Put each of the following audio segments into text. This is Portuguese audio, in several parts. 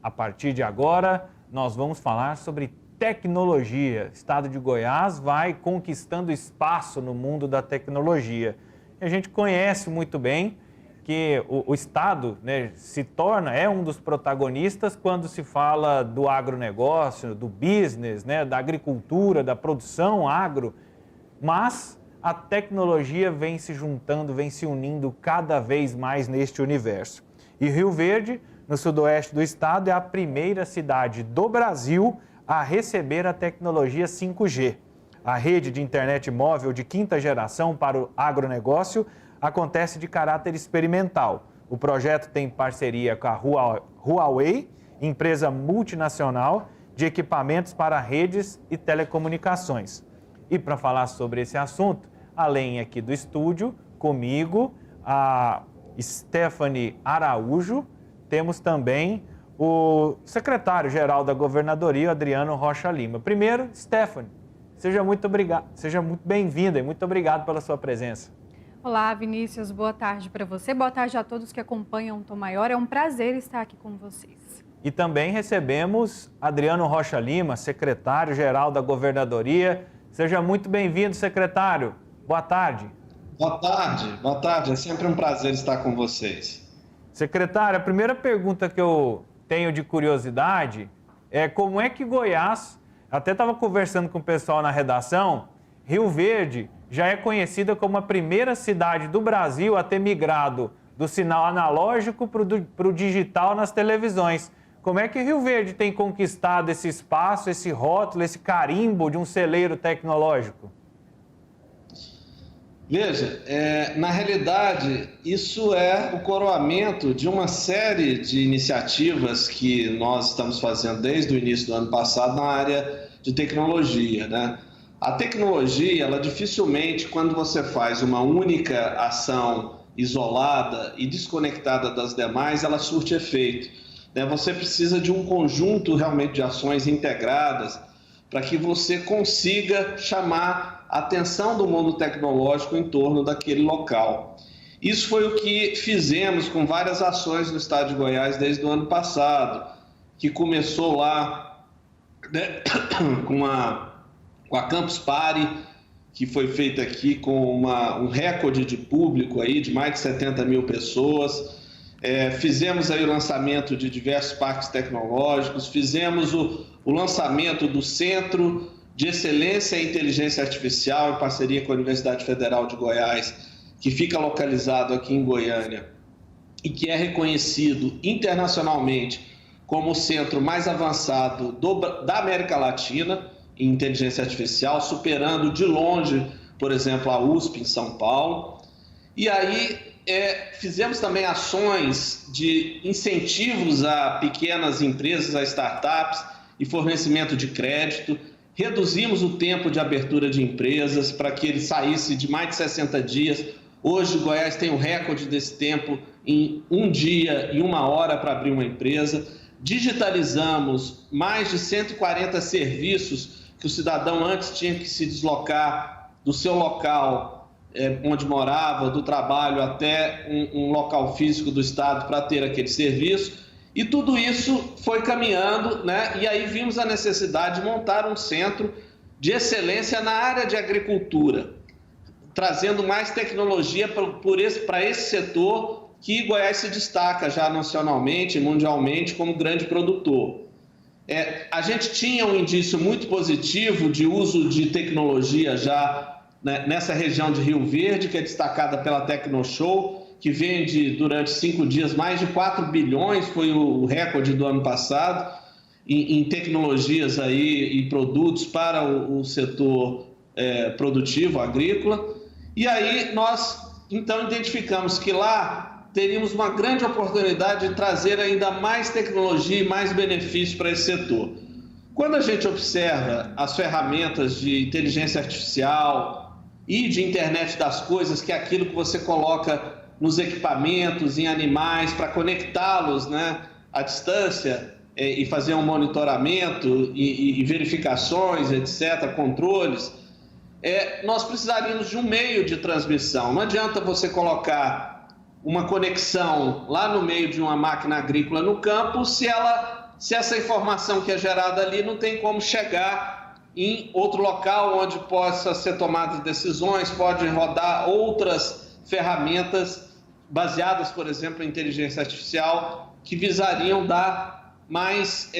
A partir de agora, nós vamos falar sobre tecnologia. O estado de Goiás vai conquistando espaço no mundo da tecnologia. E a gente conhece muito bem que o estado, né, é um dos protagonistas quando se fala do agronegócio, do business, né, da agricultura, da produção agro, mas a tecnologia vem se juntando, vem se unindo cada vez mais neste universo. E Rio Verde, no sudoeste do estado, é a primeira cidade do Brasil a receber a tecnologia 5G. A rede de internet móvel de quinta geração para o agronegócio acontece de caráter experimental. O projeto tem parceria com a Huawei, empresa multinacional de equipamentos para redes e telecomunicações. E para falar sobre esse assunto, além aqui do estúdio, comigo, a Stephanie Araújo, temos também o secretário-geral da Governadoria, Adriano Rocha Lima. Primeiro, Stephanie, seja muito bem-vinda e muito obrigado pela sua presença. Olá, Vinícius, boa tarde para você, boa tarde a todos que acompanham o Tom Maior, é um prazer estar aqui com vocês. E também recebemos Adriano Rocha Lima, secretário-geral da Governadoria. Seja muito bem-vindo, secretário. Boa tarde. Boa tarde. É sempre um prazer estar com vocês. Secretário, a primeira pergunta que eu tenho de curiosidade é como é que Goiás, até estava conversando com o pessoal na redação, Rio Verde já é conhecida como a primeira cidade do Brasil a ter migrado do sinal analógico para o digital nas televisões. Como é que Rio Verde tem conquistado esse espaço, esse rótulo, esse carimbo de um celeiro tecnológico? Veja, na realidade, isso é o coroamento de uma série de iniciativas que nós estamos fazendo desde o início do ano passado na área de tecnologia, né? A tecnologia, ela dificilmente, quando você faz uma única ação isolada e desconectada das demais, ela surte efeito. Você precisa de um conjunto realmente de ações integradas para que você consiga chamar a atenção do mundo tecnológico em torno daquele local. Isso foi o que fizemos com várias ações no estado de Goiás desde o ano passado, que começou lá, né, com a Campus Party, que foi feita aqui com um recorde de público aí, de mais de 70 mil pessoas. Fizemos aí o lançamento de diversos parques tecnológicos, fizemos o lançamento do Centro de Excelência em Inteligência Artificial, em parceria com a Universidade Federal de Goiás, que fica localizado aqui em Goiânia e que é reconhecido internacionalmente como o centro mais avançado da América Latina em inteligência artificial, superando de longe, por exemplo, a USP em São Paulo. E aí fizemos também ações de incentivos a pequenas empresas, a startups e fornecimento de crédito. Reduzimos o tempo de abertura de empresas para que ele saísse de mais de 60 dias. Hoje, Goiás tem o recorde desse tempo em 1 dia e 1 hora para abrir uma empresa. Digitalizamos mais de 140 serviços que o cidadão antes tinha que se deslocar do seu local onde morava, do trabalho até um local físico do estado para ter aquele serviço. E tudo isso foi caminhando, né? E aí vimos a necessidade de montar um centro de excelência na área de agricultura, trazendo mais tecnologia para esse setor que Goiás se destaca já nacionalmente e mundialmente como grande produtor. A gente tinha um indício muito positivo de uso de tecnologia já, né, nessa região de Rio Verde, que é destacada pela Tecnoshow, que vende durante 5 dias mais de 4 bilhões, foi o recorde do ano passado, em tecnologias aí e produtos para o setor produtivo, agrícola. E aí nós, então, identificamos que lá teríamos uma grande oportunidade de trazer ainda mais tecnologia e mais benefício para esse setor. Quando a gente observa as ferramentas de inteligência artificial e de internet das coisas, que é aquilo que você coloca nos equipamentos, em animais, para conectá-los, né, à distância e fazer um monitoramento e verificações, etc., controles, nós precisaríamos de um meio de transmissão. Não adianta você colocar uma conexão lá no meio de uma máquina agrícola no campo, se essa informação que é gerada ali não tem como chegar em outro local onde possa ser tomadas decisões, pode rodar outras ferramentas baseadas, por exemplo, em inteligência artificial, que visariam dar mais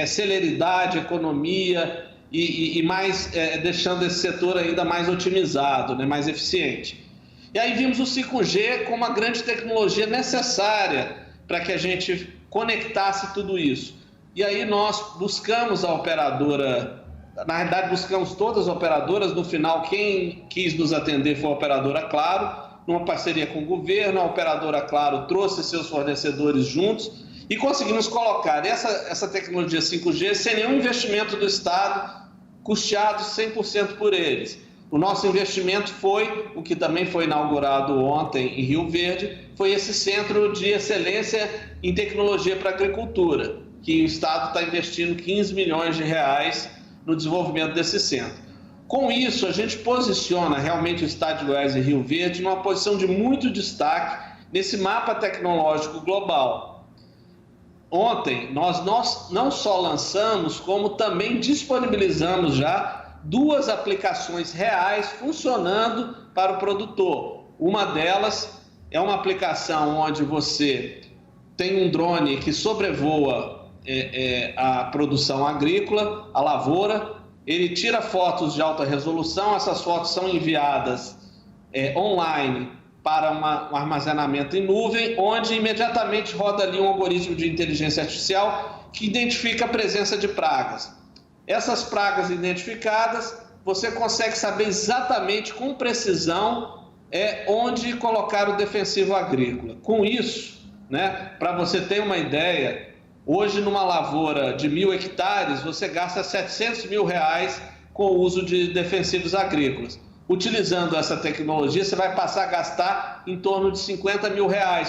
celeridade, economia e mais deixando esse setor ainda mais otimizado, né, mais eficiente. E aí vimos o 5G como uma grande tecnologia necessária para que a gente conectasse tudo isso. E aí nós buscamos a operadora, na realidade buscamos todas as operadoras, no final quem quis nos atender foi a operadora Claro, numa parceria com o governo, a operadora Claro trouxe seus fornecedores juntos e conseguimos colocar essa tecnologia 5G sem nenhum investimento do Estado, custeado 100% por eles. O nosso investimento foi, o que também foi inaugurado ontem em Rio Verde, foi esse Centro de Excelência em Tecnologia para a Agricultura, que o Estado está investindo 15 milhões de reais no desenvolvimento desse centro. Com isso, a gente posiciona realmente o Estado de Goiás e Rio Verde numa posição de muito destaque nesse mapa tecnológico global. Ontem, nós não só lançamos, como também disponibilizamos já 2 aplicações reais funcionando para o produtor. Uma delas é uma aplicação onde você tem um drone que sobrevoa a produção agrícola, a lavoura, ele tira fotos de alta resolução, essas fotos são enviadas online para um armazenamento em nuvem, onde imediatamente roda ali um algoritmo de inteligência artificial que identifica a presença de pragas. Essas pragas identificadas, você consegue saber exatamente, com precisão, onde colocar o defensivo agrícola. Com isso, né, para você ter uma ideia, hoje numa lavoura de 1.000 hectares, você gasta R$700 mil com o uso de defensivos agrícolas. Utilizando essa tecnologia, você vai passar a gastar em torno de R$50 mil,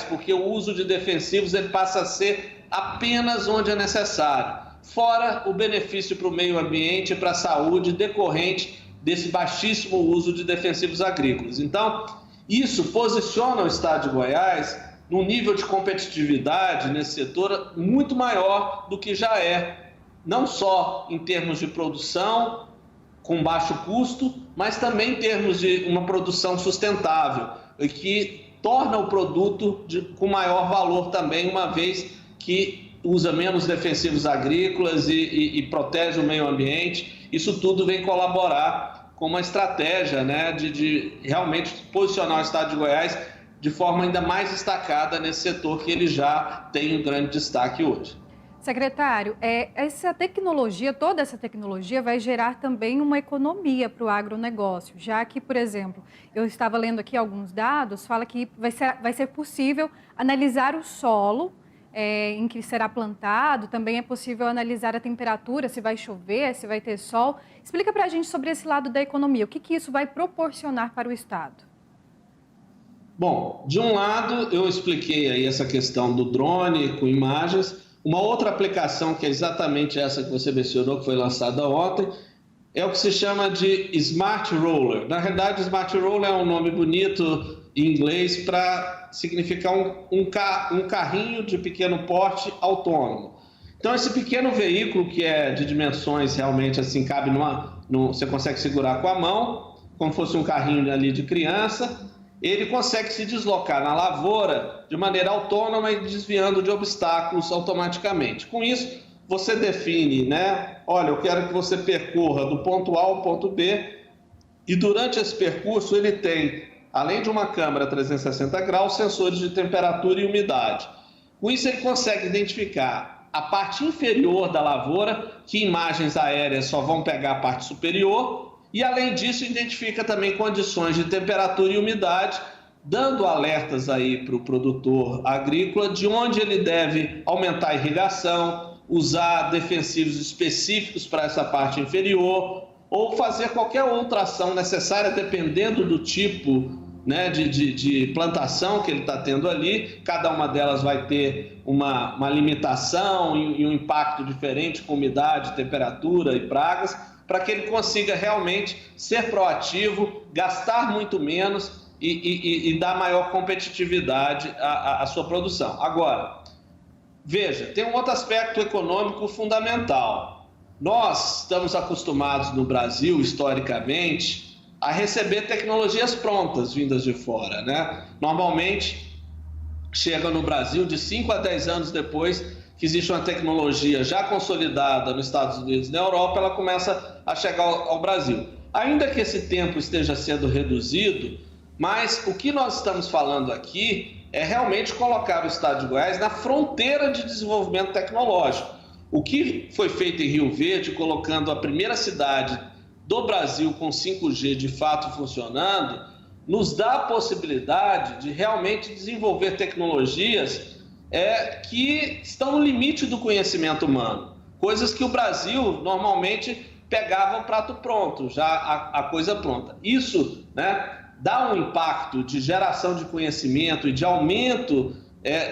porque o uso de defensivos ele passa a ser apenas onde é necessário. Fora o benefício para o meio ambiente e para a saúde decorrente desse baixíssimo uso de defensivos agrícolas. Então, isso posiciona o Estado de Goiás num nível de competitividade nesse setor muito maior do que já é, não só em termos de produção com baixo custo, mas também em termos de uma produção sustentável, e que torna o produto com maior valor também, uma vez que usa menos defensivos agrícolas e protege o meio ambiente. Isso tudo vem colaborar com uma estratégia, né, de realmente posicionar o Estado de Goiás de forma ainda mais destacada nesse setor que ele já tem um grande destaque hoje. Secretário, essa tecnologia, toda essa tecnologia vai gerar também uma economia para o agronegócio, já que, por exemplo, eu estava lendo aqui alguns dados, fala que vai ser possível analisar o solo em que será plantado, também é possível analisar a temperatura, se vai chover, se vai ter sol. Explica para a gente sobre esse lado da economia, o que isso vai proporcionar para o Estado? Bom, de um lado eu expliquei aí essa questão do drone com imagens. Uma outra aplicação que é exatamente essa que você mencionou, que foi lançada ontem, é o que se chama de Smart Roller. Na realidade, Smart Roller é um nome bonito em inglês para significar um carrinho de pequeno porte autônomo. Então, esse pequeno veículo, que é de dimensões realmente assim, cabe você consegue segurar com a mão, como fosse um carrinho ali de criança, ele consegue se deslocar na lavoura de maneira autônoma e desviando de obstáculos automaticamente. Com isso, você define, né? Olha, eu quero que você percorra do ponto A ao ponto B, e durante esse percurso ele tem, além de uma câmera 360 graus, sensores de temperatura e umidade. Com isso ele consegue identificar a parte inferior da lavoura, que imagens aéreas só vão pegar a parte superior, e além disso identifica também condições de temperatura e umidade, dando alertas aí para o produtor agrícola de onde ele deve aumentar a irrigação, usar defensivos específicos para essa parte inferior, ou fazer qualquer outra ação necessária, dependendo do tipo, né, de plantação que ele está tendo ali. Cada uma delas vai ter uma limitação e um impacto diferente com umidade, temperatura e pragas, para que ele consiga realmente ser proativo, gastar muito menos e dar maior competitividade à sua produção. Agora, veja, tem um outro aspecto econômico fundamental. Nós estamos acostumados no Brasil, historicamente, a receber tecnologias prontas vindas de fora, né? Normalmente, chega no Brasil de 5 a 10 anos depois que existe uma tecnologia já consolidada nos Estados Unidos e na Europa, ela começa a chegar ao Brasil. Ainda que esse tempo esteja sendo reduzido, mas o que nós estamos falando aqui é realmente colocar o estado de Goiás na fronteira de desenvolvimento tecnológico. O que foi feito em Rio Verde, colocando a primeira cidade do Brasil com 5G de fato funcionando, nos dá a possibilidade de realmente desenvolver tecnologias que estão no limite do conhecimento humano. Coisas que o Brasil normalmente pegava um prato pronto, já a coisa pronta. Isso, né, dá um impacto de geração de conhecimento e de aumento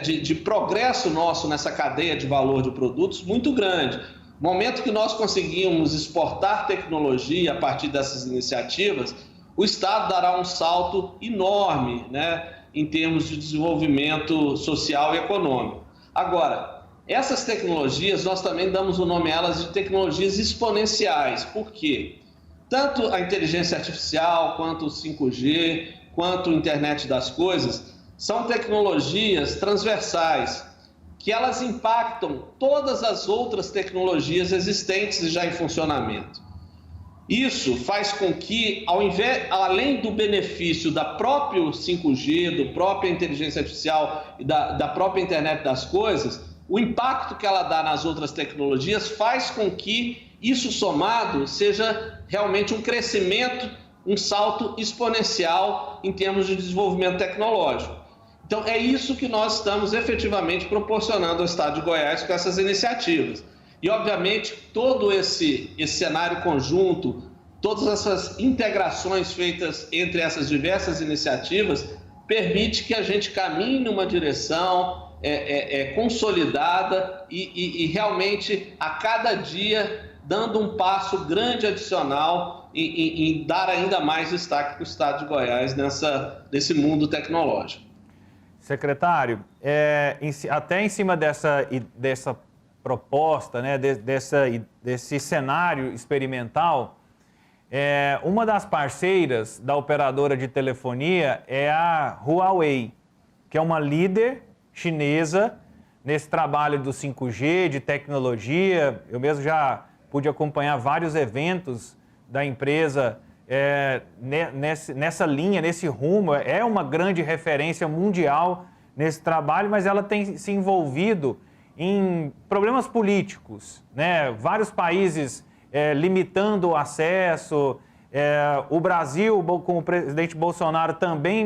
de progresso nosso nessa cadeia de valor de produtos muito grande. No momento que nós conseguimos exportar tecnologia a partir dessas iniciativas, o Estado dará um salto enorme, né, em termos de desenvolvimento social e econômico. Agora, essas tecnologias, nós também damos o nome a elas de tecnologias exponenciais. Por quê? Tanto a inteligência artificial, quanto o 5G, quanto a internet das coisas, são tecnologias transversais, que elas impactam todas as outras tecnologias existentes e já em funcionamento. Isso faz com que, além do benefício da própria 5G, da própria inteligência artificial e da própria internet das coisas, o impacto que ela dá nas outras tecnologias faz com que isso somado seja realmente um crescimento, um salto exponencial em termos de desenvolvimento tecnológico. Então, é isso que nós estamos efetivamente proporcionando ao Estado de Goiás com essas iniciativas. E, obviamente, todo esse cenário conjunto, todas essas integrações feitas entre essas diversas iniciativas, permite que a gente caminhe numa direção consolidada e realmente, a cada dia, dando um passo grande adicional em dar ainda mais destaque para o Estado de Goiás nesse mundo tecnológico. Secretário, até em cima dessa proposta, né, desse cenário experimental, uma das parceiras da operadora de telefonia é a Huawei, que é uma líder chinesa nesse trabalho do 5G, de tecnologia. Eu mesmo já pude acompanhar vários eventos da empresa nessa linha, nesse rumo. É uma grande referência mundial nesse trabalho, mas ela tem se envolvido em problemas políticos, né? Vários países limitando o acesso. O Brasil, com o presidente Bolsonaro, também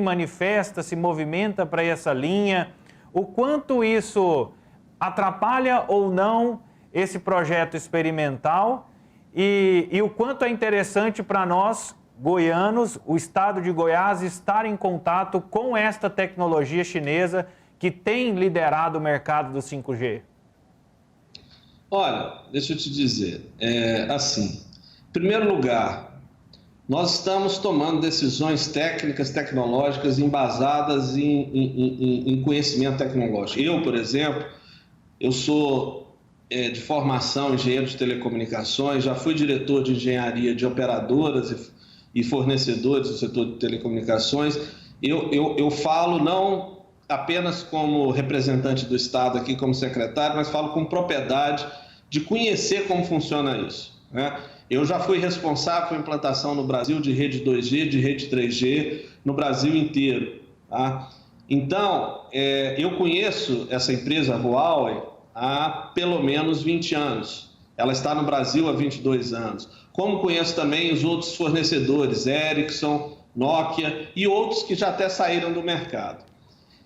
se movimenta para essa linha. O quanto isso atrapalha ou não esse projeto experimental e o quanto é interessante para nós, goianos, o Estado de Goiás, estar em contato com esta tecnologia chinesa que tem liderado o mercado do 5G? Olha, deixa eu te dizer, assim, em primeiro lugar, nós estamos tomando decisões técnicas, tecnológicas embasadas em conhecimento tecnológico. Eu, por exemplo, eu sou de formação engenheiro de telecomunicações, já fui diretor de engenharia de operadoras e fornecedores do setor de telecomunicações. Eu falo não apenas como representante do Estado aqui, como secretário, mas falo com propriedade de conhecer como funciona isso, né? Eu já fui responsável por implantação no Brasil de rede 2G, de rede 3G, no Brasil inteiro, tá? Então, eu conheço essa empresa, a Huawei, há pelo menos 20 anos. Ela está no Brasil há 22 anos. Como conheço também os outros fornecedores, Ericsson, Nokia e outros que já até saíram do mercado.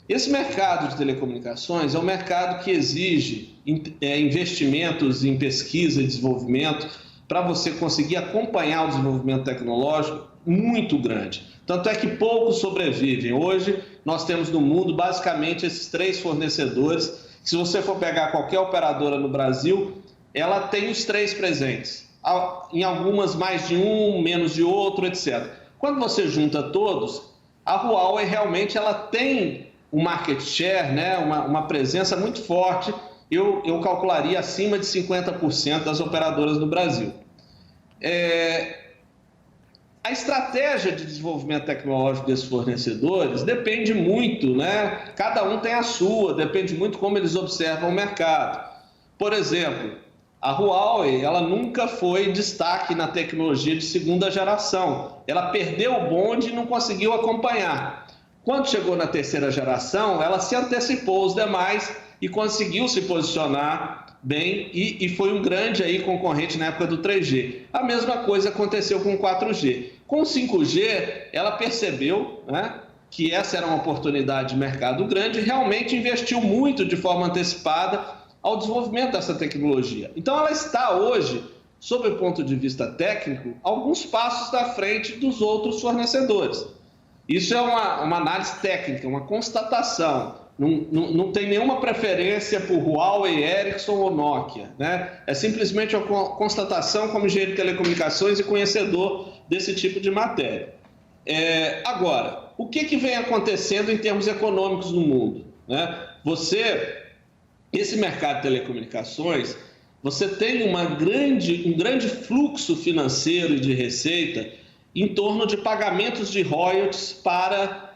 Esse mercado de telecomunicações é um mercado que exige investimentos em pesquisa e desenvolvimento para você conseguir acompanhar o desenvolvimento tecnológico muito grande. Tanto é que poucos sobrevivem. Hoje, nós temos no mundo basicamente esses 3 fornecedores. Se você for pegar qualquer operadora no Brasil, ela tem os 3 presentes. Em algumas mais de um, menos de outro, etc. Quando você junta todos, a Huawei realmente ela tem um market share, né, uma presença muito forte, eu calcularia acima de 50% das operadoras no Brasil. A estratégia de desenvolvimento tecnológico desses fornecedores depende muito, né? Cada um tem a sua, depende muito como eles observam o mercado. Por exemplo, a Huawei, ela nunca foi destaque na tecnologia de segunda geração. Ela perdeu o bonde e não conseguiu acompanhar. Quando chegou na terceira geração, ela se antecipou aos demais e conseguiu se posicionar bem e foi um grande aí concorrente na época do 3G. A mesma coisa aconteceu com o 4G. Com o 5G, ela percebeu, né, que essa era uma oportunidade de mercado grande e realmente investiu muito de forma antecipada ao desenvolvimento dessa tecnologia. Então, ela está hoje, sob o ponto de vista técnico, alguns passos à frente dos outros fornecedores. Isso é uma análise técnica, uma constatação. Não tem nenhuma preferência por Huawei, Ericsson ou Nokia, né? É simplesmente uma constatação como engenheiro de telecomunicações e conhecedor desse tipo de matéria. Agora, o que vem acontecendo em termos econômicos no mundo, né? Esse mercado de telecomunicações, você tem um grande fluxo financeiro e de receita em torno de pagamentos de royalties para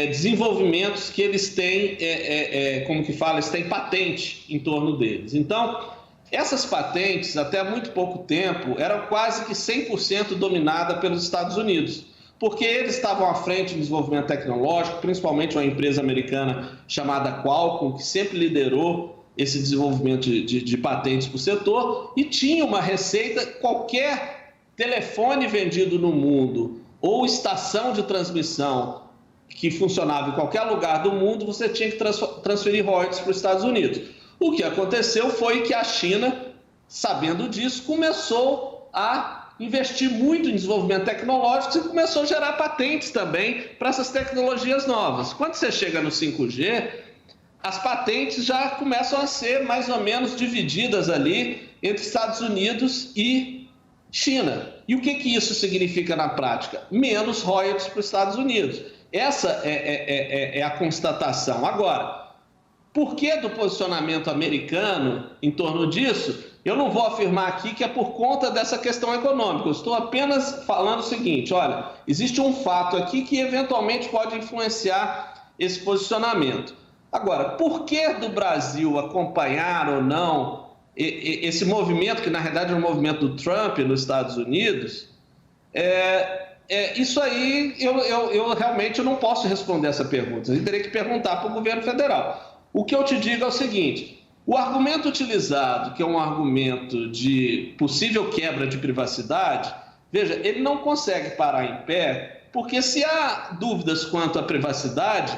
desenvolvimentos que eles têm, eles têm patente em torno deles. Então, essas patentes, até muito pouco tempo, eram quase que 100% dominadas pelos Estados Unidos, porque eles estavam à frente do desenvolvimento tecnológico, principalmente uma empresa americana chamada Qualcomm, que sempre liderou esse desenvolvimento de patentes para o setor, e tinha uma receita. Qualquer telefone vendido no mundo ou estação de transmissão que funcionava em qualquer lugar do mundo, você tinha que transferir royalties para os Estados Unidos. O que aconteceu foi que a China, sabendo disso, começou a investir muito em desenvolvimento tecnológico e começou a gerar patentes também para essas tecnologias novas. Quando você chega no 5G, as patentes já começam a ser mais ou menos divididas ali entre Estados Unidos e China. E o que isso significa na prática? Menos royalties para os Estados Unidos. Essa é a constatação. Agora, por que do posicionamento americano em torno disso? Eu não vou afirmar aqui que é por conta dessa questão econômica. Eu estou apenas falando o seguinte: olha, existe um fato aqui que eventualmente pode influenciar esse posicionamento. Agora, por que do Brasil acompanhar ou não esse movimento, que na realidade é um movimento do Trump nos Estados Unidos? Isso aí, eu realmente não posso responder essa pergunta. Eu teria que perguntar para o governo federal. O que eu te digo é o seguinte: o argumento utilizado, que é um argumento de possível quebra de privacidade, veja, ele não consegue parar em pé, porque se há dúvidas quanto à privacidade,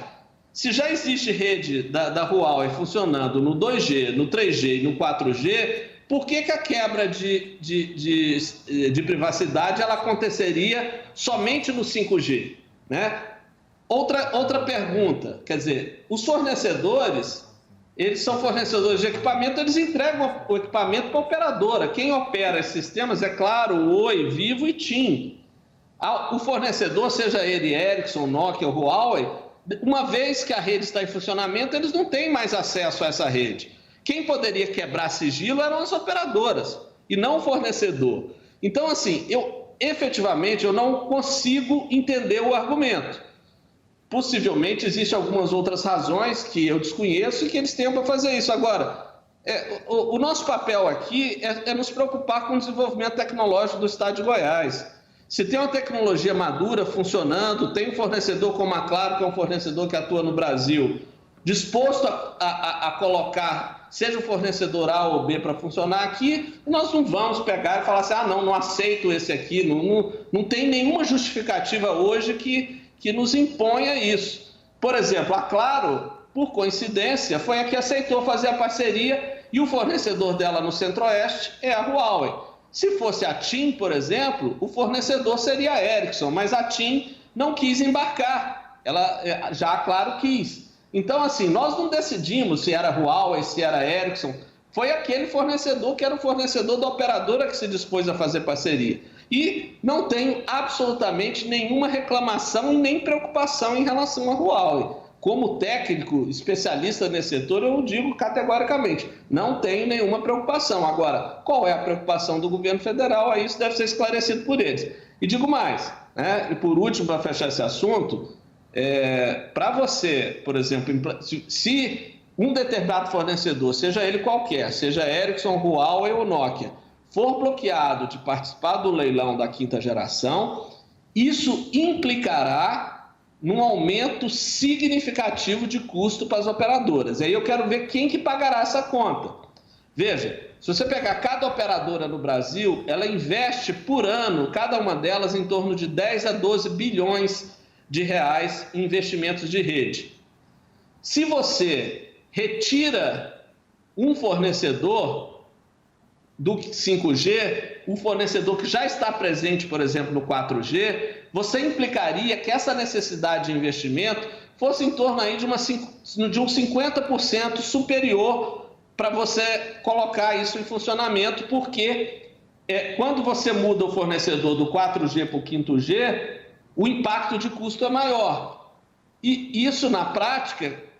se já existe rede da Huawei funcionando no 2G, no 3G e no 4G, por que a quebra de privacidade ela aconteceria somente no 5G, né? Outra pergunta, quer dizer, os fornecedores, eles são fornecedores de equipamento, eles entregam o equipamento para a operadora. Quem opera esses sistemas é, claro, Oi, Vivo e TIM. O fornecedor, seja ele Ericsson, Nokia ou Huawei, uma vez que a rede está em funcionamento, eles não têm mais acesso a essa rede. Quem poderia quebrar sigilo eram as operadoras e não o fornecedor. Então, assim, efetivamente eu não consigo entender o argumento. Possivelmente existem algumas outras razões que eu desconheço e que eles tenham para fazer isso. Agora, o nosso papel aqui é nos preocupar com o desenvolvimento tecnológico do estado de Goiás. Se tem uma tecnologia madura, funcionando, tem um fornecedor como a Claro, que é um fornecedor que atua no Brasil, disposto a colocar, seja o fornecedor A ou B para funcionar aqui, nós não vamos pegar e falar assim: não aceito esse aqui, não tem nenhuma justificativa hoje que nos imponha isso. Por exemplo, a Claro, por coincidência, foi a que aceitou fazer a parceria e o fornecedor dela no Centro-Oeste é a Huawei. Se fosse a TIM, por exemplo, o fornecedor seria a Ericsson, mas a TIM não quis embarcar, já a Claro quis. Então, assim, nós não decidimos se era Huawei, se era Ericsson, foi aquele fornecedor que era o fornecedor da operadora que se dispôs a fazer parceria. E não tenho absolutamente nenhuma reclamação e nem preocupação em relação à Huawei. Como técnico, especialista nesse setor, eu digo categoricamente, não tenho nenhuma preocupação. Agora, qual é a preocupação do governo federal? Aí isso deve ser esclarecido por eles. E digo mais, né? E por último, para fechar esse assunto, para você, por exemplo, se um determinado fornecedor, seja ele qualquer, seja Ericsson, Huawei ou Nokia, for bloqueado de participar do leilão da quinta geração, isso implicará num aumento significativo de custo para as operadoras. E aí eu quero ver quem que pagará essa conta. Veja, se você pegar cada operadora no Brasil, ela investe por ano, cada uma delas, em torno de 10 a 12 bilhões de reais em investimentos de rede. Se você retira um fornecedor do 5G, um fornecedor que já está presente, por exemplo, no 4G, você implicaria que essa necessidade de investimento fosse em torno aí de um 50% superior para você colocar isso em funcionamento, porque quando você muda o fornecedor do 4G para o 5G, o impacto de custo é maior. E isso, na prática,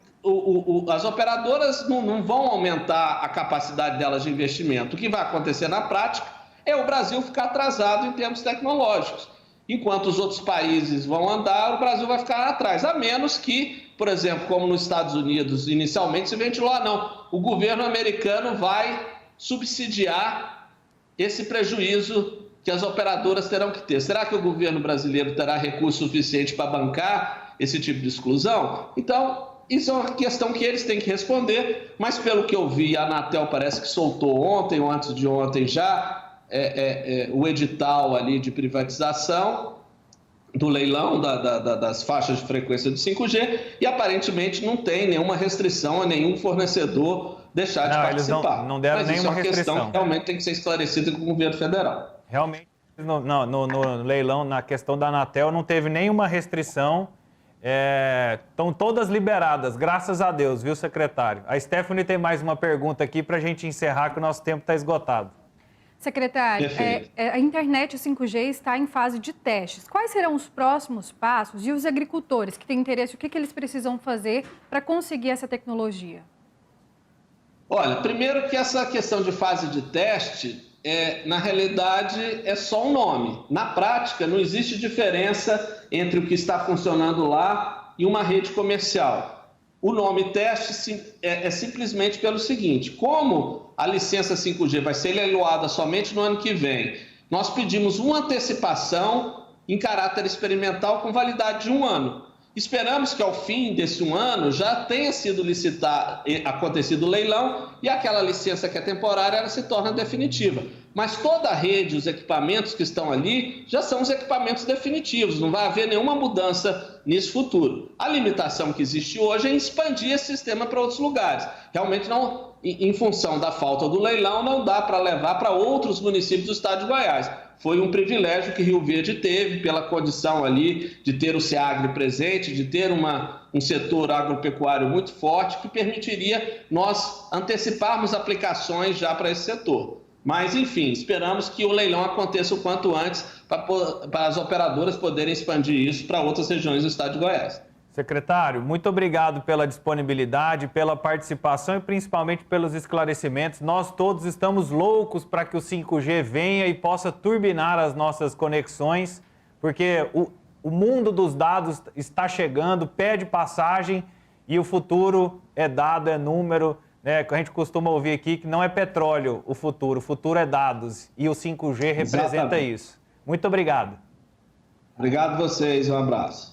as operadoras não vão aumentar a capacidade delas de investimento. O que vai acontecer na prática é o Brasil ficar atrasado em termos tecnológicos. Enquanto os outros países vão andar, o Brasil vai ficar atrás. A menos que, por exemplo, como nos Estados Unidos, inicialmente se ventilou, não, o governo americano vai subsidiar esse prejuízo que as operadoras terão que ter. Será que o governo brasileiro terá recurso suficiente para bancar esse tipo de exclusão? Então, isso é uma questão que eles têm que responder, mas pelo que eu vi, a Anatel parece que soltou ontem ou antes de ontem já o edital ali de privatização do leilão das faixas de frequência de 5G e aparentemente não tem nenhuma restrição a nenhum fornecedor deixar de participar. Eles não deram mas nenhuma isso é uma restrição. questão que realmente tem que ser esclarecida com o governo federal. Realmente, no leilão, na questão da Anatel, não teve nenhuma restrição. Estão todas liberadas, graças a Deus, viu, secretário? A Stephanie tem mais uma pergunta aqui para a gente encerrar, que o nosso tempo está esgotado. Secretário, a internet 5G está em fase de testes. Quais serão os próximos passos e os agricultores que têm interesse, o que eles precisam fazer para conseguir essa tecnologia? Olha, primeiro que essa questão de fase de teste, na realidade, é só um nome. Na prática, não existe diferença entre o que está funcionando lá e uma rede comercial. O nome teste é simplesmente pelo seguinte: como a licença 5G vai ser leiloada somente no ano que vem, nós pedimos uma antecipação em caráter experimental com validade de 1 ano. Esperamos que ao fim desse 1 ano já tenha sido acontecido o leilão e aquela licença que é temporária ela se torna definitiva. Mas toda a rede, os equipamentos que estão ali, já são os equipamentos definitivos, não vai haver nenhuma mudança nisso futuro. A limitação que existe hoje é expandir esse sistema para outros lugares. Realmente não, em função da falta do leilão, não dá para levar para outros municípios do estado de Goiás. Foi um privilégio que Rio Verde teve pela condição ali de ter o SEAGRE presente, de ter um setor agropecuário muito forte que permitiria nós anteciparmos aplicações já para esse setor. Mas, enfim, esperamos que o leilão aconteça o quanto antes para as operadoras poderem expandir isso para outras regiões do estado de Goiás. Secretário, muito obrigado pela disponibilidade, pela participação e principalmente pelos esclarecimentos. Nós todos estamos loucos para que o 5G venha e possa turbinar as nossas conexões, porque o mundo dos dados está chegando, pede passagem e o futuro é dado, é número. A gente costuma ouvir aqui que não é petróleo o futuro é dados. E o 5G representa Exatamente. isso. Muito obrigado. Obrigado a vocês, um abraço.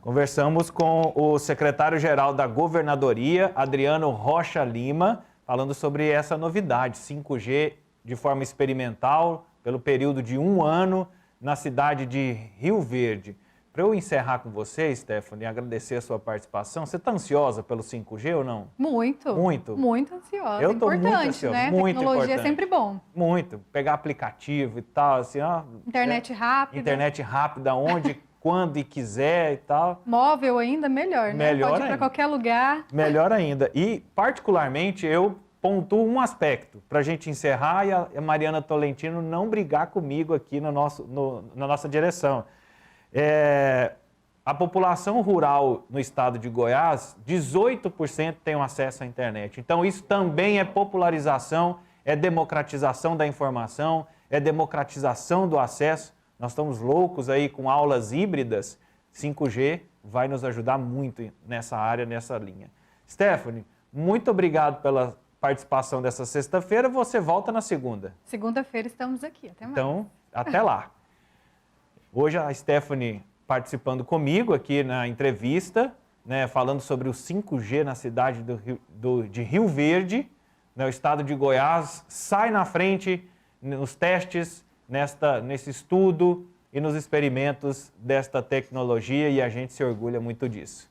Conversamos com o secretário-geral da Governadoria, Adriano Rocha Lima, falando sobre essa novidade, 5G de forma experimental, pelo período de 1 ano, na cidade de Rio Verde. Para eu encerrar com você, Stephanie, e agradecer a sua participação, você está ansiosa pelo 5G ou não? Muito. Muito? Muito ansiosa. Eu estou muito ansiosa. Né? Muito Tecnologia importante. é sempre bom. Muito. Pegar aplicativo e tal, assim, ó. Internet rápida. Internet rápida, onde, quando e quiser e tal. Móvel ainda, melhor, né? Melhor Pode ir ainda. para qualquer lugar. Melhor ainda. E, particularmente, eu pontuo um aspecto para a gente encerrar e a Mariana Tolentino não brigar comigo aqui na nossa direção. A população rural no estado de Goiás, 18% tem acesso à internet. Então, isso também é popularização, é democratização da informação, é democratização do acesso. Nós estamos loucos aí com aulas híbridas. 5G vai nos ajudar muito nessa área, nessa linha. Stephanie, muito obrigado pela participação dessa sexta-feira. Você volta na segunda. Segunda-feira estamos aqui. Até mais. Então, até lá. Hoje a Stephanie participando comigo aqui na entrevista, né, falando sobre o 5G na cidade de Rio Verde, né, o estado de Goiás sai na frente nos testes, nesse estudo e nos experimentos desta tecnologia e a gente se orgulha muito disso.